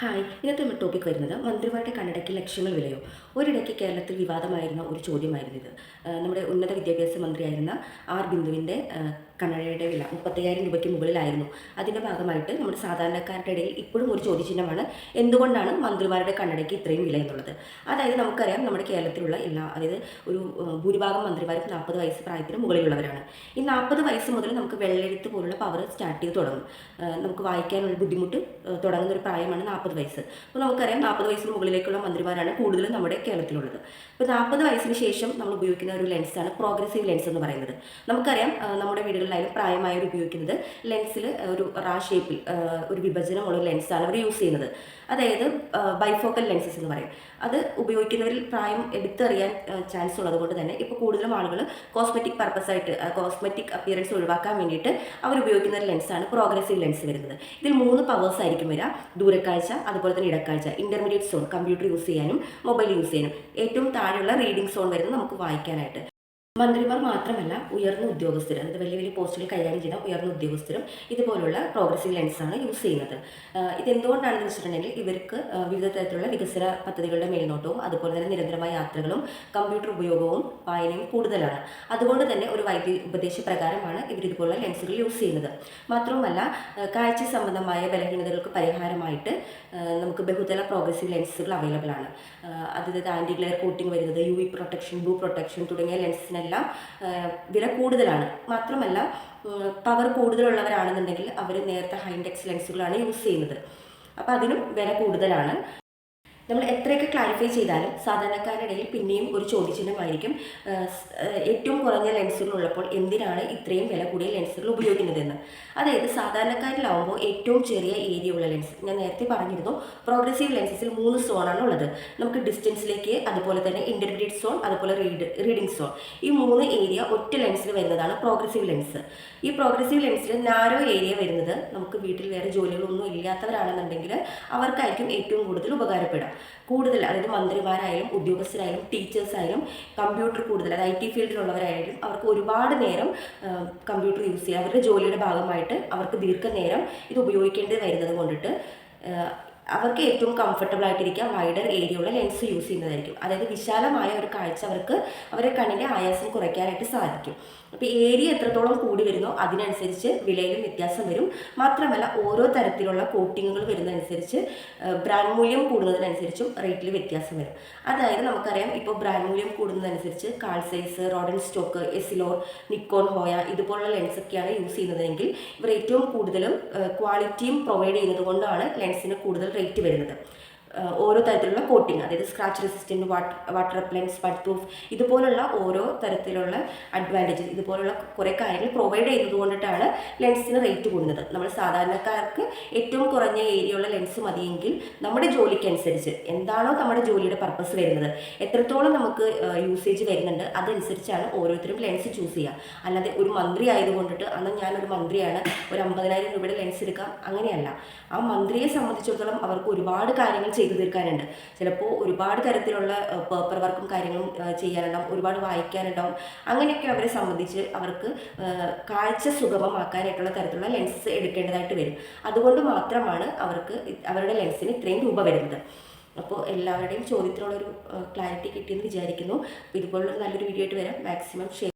Hi, ഇന്നത്തെ നമ്മുടെ topic വരുന്നത് മന്ത്രിമാരുടെ കണ്ണടയ്ക്ക് ലക്ഷങ്ങൾ വിലയോ. ഒരിടയ്ക്ക് കേരളത്തിൽ വിവാദമായിരുന്ന ഒരു ചോദ്യമായിരുന്നു ഇത്. നമ്മുടെ ഉന്നത വിദ്യാഭ്യാസ മന്ത്രിയായിരുന്ന ആർ ബിന്ദുവിൻ്റെ കണ്ണടയുടെ വില 35,000 രൂപയ്ക്ക് മുകളിലായിരുന്നു. അതിൻ്റെ ഭാഗമായിട്ട് നമ്മുടെ സാധാരണക്കാരുടെ ഇടയിൽ ഇപ്പോഴും ഒരു ചോദ്യചിഹ്നമാണ്, എന്തുകൊണ്ടാണ് മന്ത്രിമാരുടെ കണ്ണടയ്ക്ക് ഇത്രയും വില എന്നുള്ളത്. അതായത് നമുക്കറിയാം, നമ്മുടെ കേരളത്തിലുള്ള അതായത് ഒരു ഭൂരിഭാഗം മന്ത്രിമാരും 40 വയസ്സ് പ്രായത്തിന് മുകളിലുള്ളവരാണ്. ഈ 40 വയസ്സ് മുതൽ നമുക്ക് വെള്ളെഴുത്ത് പോലുള്ള പവർ സ്റ്റാർട്ട് ചെയ്ത് തുടങ്ങും. നമുക്ക് വായിക്കാനുള്ള ബുദ്ധിമുട്ട് തുടങ്ങുന്ന ഒരു പ്രായമാണ് 40 വയസ്സ്. അപ്പോൾ നമുക്കറിയാം, 40 വയസ്സിന് മുകളിലേക്കുള്ള മന്ത്രിമാരാണ് കൂടുതലും നമ്മുടെ കേരളത്തിലുള്ളത്. ഇപ്പോൾ 40 വയസ്സിന് ശേഷം നമ്മൾ ഉപയോഗിക്കുന്ന ഒരു ലെൻസാണ് പ്രോഗ്രസീവ് ലെൻസ് എന്ന് പറയുന്നത്. നമുക്കറിയാം, നമ്മുടെ വീടുകളിലായാലും പ്രായമായവർ ഉപയോഗിക്കുന്നത് ലെൻസിൽ ഒരു ഷേപ്പിൽ ഒരു വിഭജനമുള്ള ലെൻസാണ് അവർ യൂസ് ചെയ്യുന്നത്. അതായത് ബൈഫോക്കൽ ലെൻസസ് എന്ന് പറയും. അത് ഉപയോഗിക്കുന്നവരിൽ പ്രായം എടുത്തറിയാൻ ചാൻസ് ഉള്ളത് കൊണ്ട് തന്നെ ഇപ്പോൾ കൂടുതലും ആളുകൾ കോസ്മെറ്റിക് പർപ്പസായിട്ട്, കോസ്മെറ്റിക് അപ്പിയറൻസ് ഒഴിവാക്കാൻ വേണ്ടിയിട്ട് അവർ ഉപയോഗിക്കുന്ന ഒരു ലെൻസാണ് പ്രോഗ്രസീവ് ലെൻസ് വരുന്നത്. ഇതിൽ 3 പവേഴ്സ് ആയിരിക്കും വരിക: ദൂരക്കാഴ്ച, അതുപോലെ തന്നെ ഇടക്കാഴ്ച, ഇന്റർമീഡിയറ്റ് സോൺ കമ്പ്യൂട്ടർ യൂസ് ചെയ്യാനും മൊബൈൽ യൂസ് ചെയ്യാനും, ഏറ്റവും താഴെയുള്ള റീഡിംഗ് സോൺ വരുന്നത് നമുക്ക് വായിക്കാനായിട്ട്. മന്ത്രിമാർ മാത്രമല്ല, ഉയർന്ന ഉദ്യോഗസ്ഥർ, അതായത് വലിയ വലിയ പോസ്റ്റുകൾ കൈകാര്യം ചെയ്യുന്ന ഉയർന്ന ഉദ്യോഗസ്ഥരും ഇതുപോലുള്ള പ്രോഗ്രസീവ് ലെൻസാണ് യൂസ് ചെയ്യുന്നത്. ഇതെന്തുകൊണ്ടാണെന്ന് വെച്ചിട്ടുണ്ടെങ്കിൽ ഇവർക്ക് വിവിധ തരത്തിലുള്ള വികസന പദ്ധതികളുടെ മേൽനോട്ടവും അതുപോലെ തന്നെ നിരന്തരമായ യാത്രകളും കമ്പ്യൂട്ടർ ഉപയോഗവും വായനയും കൂടുതലാണ്. അതുകൊണ്ട് തന്നെ ഒരു വൈദ്യ ഉപദേശപ്രകാരമാണ് ഇവർ ഇതുപോലുള്ള ലെൻസുകൾ യൂസ് ചെയ്യുന്നത്. മാത്രവുമല്ല, കാഴ്ച സംബന്ധമായ ബലഹീനതകൾക്ക് പരിഹാരമായിട്ട് നമുക്ക് ബഹുതല പ്രോഗ്രസീവ് ലെൻസുകൾ അവൈലബിൾ ആണ്. അതായത് ആൻറ്റി ഗ്ലെയർ കോട്ടിംഗ് വരുന്നത്, UV പ്രൊട്ടക്ഷൻ, ബ്ലൂ പ്രൊട്ടക്ഷൻ തുടങ്ങിയ ലെൻസിനെല്ലാം വില കൂടുതലാണ്. മാത്രമല്ല, പവർ കൂടുതലുള്ളവരാണെന്നുണ്ടെങ്കിൽ അവർ നേരത്തെ ഹൈൻഡെക്സ് ലെൻസുകളാണ് യൂസ് ചെയ്യുന്നത്. അപ്പോൾ അതിനും വില കൂടുതലാണ്. നമ്മൾ എത്രയൊക്കെ ക്ലാരിഫൈ ചെയ്താലും സാധാരണക്കാരുടെ ഇടയിൽ പിന്നെയും ഒരു ചോദ്യചിഹ്നമായിരിക്കും, ഏറ്റവും കുറഞ്ഞ ലെൻസുകൾ ഉള്ളപ്പോൾ എന്തിനാണ് ഇത്രയും വില കൂടിയ ലെൻസുകൾ ഉപയോഗിക്കുന്നതെന്ന്. അതായത് സാധാരണക്കാരിലാവുമ്പോൾ ഏറ്റവും ചെറിയ ഏരിയ ഉള്ള ലെൻസ്, ഞാൻ നേരത്തെ പറഞ്ഞിരുന്നു, പ്രോഗ്രസീവ് ലെൻസസിൽ 3 സോണാണ് ഉള്ളത്. നമുക്ക് ഡിസ്റ്റൻസിലേക്ക്, അതുപോലെ തന്നെ ഇന്റർമീഡിയറ്റ് സോൺ, അതുപോലെ റീഡിംഗ് സോൺ, ഈ 3 ഏരിയ ഒറ്റ ലെൻസിൽ വരുന്നതാണ് പ്രോഗ്രസീവ് ലെൻസ്. ഈ പ്രോഗ്രസീവ് ലെൻസിൽ നാരോ ഏരിയ വരുന്നത് നമുക്ക് വീട്ടിൽ വേറെ ജോലികളൊന്നും ഇല്ലാത്തവരാണെന്നുണ്ടെങ്കിൽ അവർക്കായിരിക്കും ഏറ്റവും കൂടുതൽ ഉപകാരപ്പെടുക. അതായത് മന്ത്രിമാരായാലും ഉദ്യോഗസ്ഥരായാലും ടീച്ചേഴ്സായാലും കമ്പ്യൂട്ടർ കൂടുതൽ, അതായത് IT ഫീൽഡിലുള്ളവരായാലും അവർക്ക് ഒരുപാട് നേരം കമ്പ്യൂട്ടർ യൂസ് ചെയ്യുക, അവരുടെ ജോലിയുടെ ഭാഗമായിട്ട് അവർക്ക് ദീർഘനേരം ഇത് ഉപയോഗിക്കേണ്ടി വരുന്നത് കൊണ്ടിട്ട് അവർക്ക് ഏറ്റവും കംഫർട്ടബിൾ ആയിട്ടിരിക്കുക വൈഡർ ഏരിയയുള്ള ലെൻസ് യൂസ് ചെയ്യുന്നതായിരിക്കും. അതായത് വിശാലമായ ഒരു കാഴ്ച അവരുടെ കണ്ണിൻ്റെ ആയാസം കുറയ്ക്കാനായിട്ട് സാധിക്കും. അപ്പോൾ ഏരിയ എത്രത്തോളം കൂടി വരുന്നോ അതിനനുസരിച്ച് വിലയിലും വ്യത്യാസം വരും. മാത്രമല്ല, ഓരോ തരത്തിലുള്ള കോട്ടിങ്ങുകൾ വരുന്നതനുസരിച്ച് ബ്രാൻഡ് മൂല്യം കൂടുന്നതിനനുസരിച്ചും റേറ്റിൽ വ്യത്യാസം വരും. അതായത് നമുക്കറിയാം, ഇപ്പോൾ ബ്രാൻഡ് മൂല്യം കൂടുന്നതനുസരിച്ച് call size, റോഡൻ stock, എസിലോർ, Nikon, Hoya ഇതുപോലുള്ള ലെൻസൊക്കെയാണ് യൂസ് ചെയ്യുന്നതെങ്കിൽ ഇവർ ഏറ്റവും കൂടുതലും ക്വാളിറ്റിയും പ്രൊവൈഡ് ചെയ്യുന്നത് കൊണ്ടാണ് ലെൻസിന് കൂടുതൽ റേറ്റ് വരുന്നത്. ഓരോ തരത്തിലുള്ള കോട്ടിങ്, അതായത് സ്ക്രാച്ച് റെസിസ്റ്റൻറ്റ്, വാട്ടർ റിപ്പലൻറ്റ്, സ്പഡ് പ്രൂഫ്, ഇതുപോലുള്ള ഓരോ തരത്തിലുള്ള അഡ്വാൻറ്റേജസ്, ഇതുപോലുള്ള കുറേ കാര്യങ്ങൾ പ്രൊവൈഡ് ചെയ്യുന്നത് കൊണ്ടിട്ടാണ് ലെൻസിന് റേറ്റ് കൂടുന്നത്. നമ്മൾ സാധാരണക്കാർക്ക് ഏറ്റവും കുറഞ്ഞ ഏരിയ ഉള്ള ലെൻസ് മതിയെങ്കിൽ നമ്മുടെ ജോലിക്കനുസരിച്ച്, എന്താണോ നമ്മുടെ ജോലിയുടെ പർപ്പസ് വരുന്നത്, എത്രത്തോളം നമുക്ക് യൂസേജ് വരുന്നുണ്ട്, അതനുസരിച്ചാണ് ഓരോരുത്തരും ലെൻസ് ചൂസ് ചെയ്യുക. അല്ലാതെ ഒരു മന്ത്രി ആയതുകൊണ്ടിട്ട് അന്ന് ഞാനൊരു മന്ത്രിയാണ്, ഒരു 50,000 രൂപയുടെ ലെൻസ് എടുക്കാം, അങ്ങനെയല്ല. ആ മന്ത്രിയെ സംബന്ധിച്ചിടത്തോളം അവർക്ക് ഒരുപാട് കാര്യങ്ങൾ ചെയ്തു തീർക്കാനുണ്ട്. ചിലപ്പോൾ ഒരുപാട് തരത്തിലുള്ള പേപ്പർ വർക്കും കാര്യങ്ങളും ചെയ്യാനുണ്ടാവും, ഒരുപാട് വായിക്കാനുണ്ടാവും. അങ്ങനെയൊക്കെ അവരെ സംബന്ധിച്ച് അവർക്ക് കാഴ്ച സുഗമമാക്കാനായിട്ടുള്ള തരത്തിലുള്ള ലെൻസ് എടുക്കേണ്ടതായിട്ട് വരും. അതുകൊണ്ട് മാത്രമാണ് അവർക്ക് അവരുടെ ലെൻസിന് ഇത്രയും രൂപ വരുന്നത്. അപ്പോൾ എല്ലാവരുടെയും ചോദ്യത്തിനുള്ളൊരു ക്ലാരിറ്റി കിട്ടിയെന്ന് വിചാരിക്കുന്നു. അപ്പോൾ ഇതുപോലുള്ള നല്ലൊരു വീഡിയോ ആയിട്ട് വരാം. Maximum share